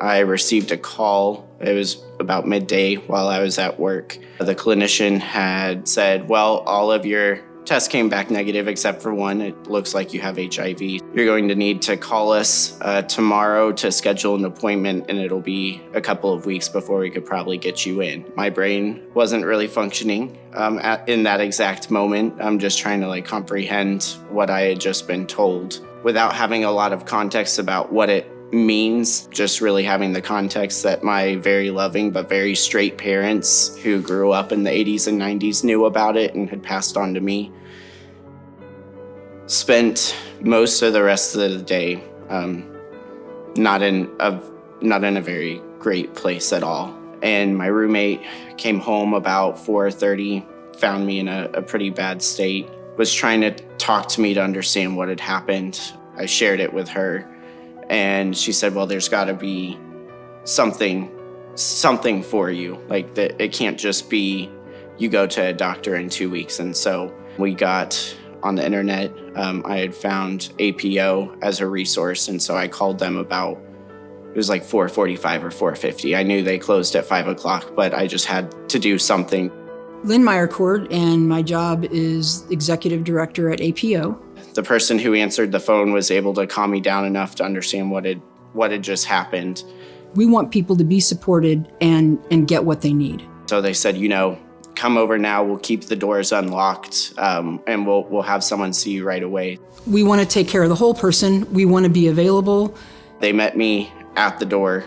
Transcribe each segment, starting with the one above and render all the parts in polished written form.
I received a call. It was about midday while I was at work. The clinician had said, well, all of your tests came back negative except for one. It looks like you have HIV. You're going to need to call us tomorrow to schedule an appointment, and it'll be a couple of weeks before we could probably get you in. My brain wasn't really functioning in that exact moment. I'm just trying to comprehend what I had just been told without having a lot of context about what it means, just really having the context that my very loving but very straight parents who grew up in the 80s and 90s knew about it and had passed on to me. Spent most of the rest of the day not in a very great place at all. And my roommate came home about 4:30, found me in a pretty bad state, was trying to talk to me to understand what had happened. I shared it with her. And she said, well, there's got to be something for you. It can't just be you go to a doctor in 2 weeks. And so we got on the internet. I had found APO as a resource. And so I called them about, it was 4:45 or 4:50. I knew they closed at 5 o'clock, but I just had to do something. Lynn Meyercord, and my job is executive director at APO. The person who answered the phone was able to calm me down enough to understand what had just happened. We want people to be supported and get what they need. So they said, come over now. We'll keep the doors unlocked, and we'll have someone see you right away. We want to take care of the whole person. We want to be available. They met me at the door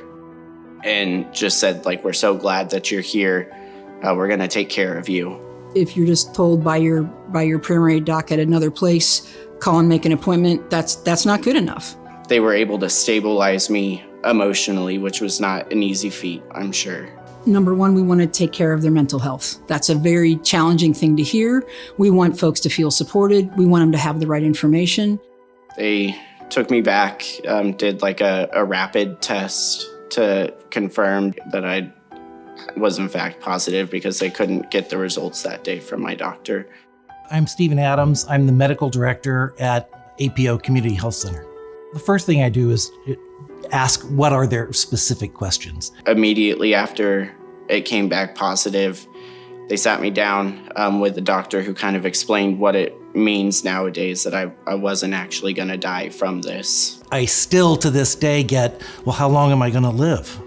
and just said, we're so glad that you're here. We're going to take care of you. If you're just told by your primary doc at another place, call and make an appointment, that's not good enough. They were able to stabilize me emotionally, which was not an easy feat, I'm sure. Number one, we want to take care of their mental health. That's a very challenging thing to hear. We want folks to feel supported. We want them to have the right information. They took me back, did a rapid test to confirm that I was in fact positive because they couldn't get the results that day from my doctor. I'm Stephen Adams. I'm the medical director at APO Community Health Center. The first thing I do is ask what are their specific questions. Immediately after it came back positive, they sat me down with the doctor who kind of explained what it means nowadays that I wasn't actually going to die from this. I still to this day get, well, how long am I going to live?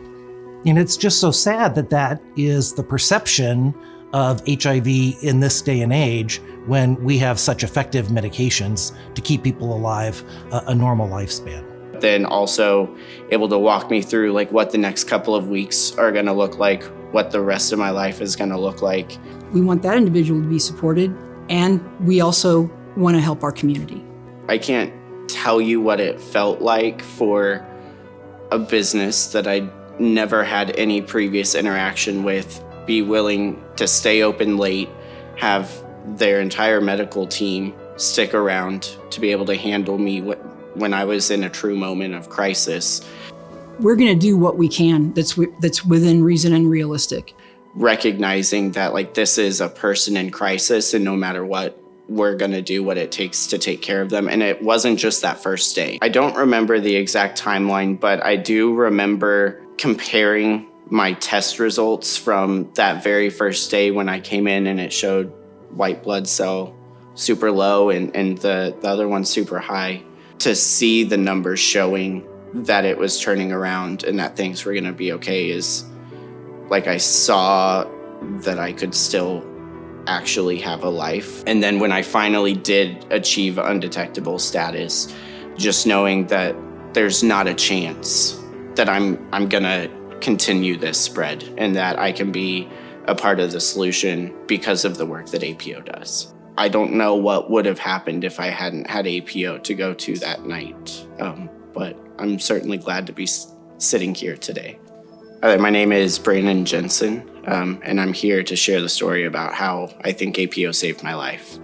And it's just so sad that is the perception of HIV in this day and age when we have such effective medications to keep people alive a normal lifespan. Then also able to walk me through what the next couple of weeks are going to look like, what the rest of my life is going to look like. We want that individual to be supported, and we also want to help our community. I can't tell you what it felt like for a business that I never had any previous interaction with be willing to stay open late, have their entire medical team stick around to be able to handle me when I was in a true moment of crisis. We're going to do what we can that's within reason and realistic. Recognizing that this is a person in crisis, and no matter what, we're going to do what it takes to take care of them. And it wasn't just that first day. I don't remember the exact timeline, but I do remember comparing my test results from that very first day when I came in and it showed white blood cell super low and the other one super high, to see the numbers showing that it was turning around and that things were going to be okay is I saw that I could still actually have a life. And then when I finally did achieve undetectable status, just knowing that there's not a chance that I'm going to continue this spread and that I can be a part of the solution because of the work that APO does. I don't know what would have happened if I hadn't had APO to go to that night, but I'm certainly glad to be sitting here today. My name is Brandon Jensen, and I'm here to share the story about how I think APO saved my life.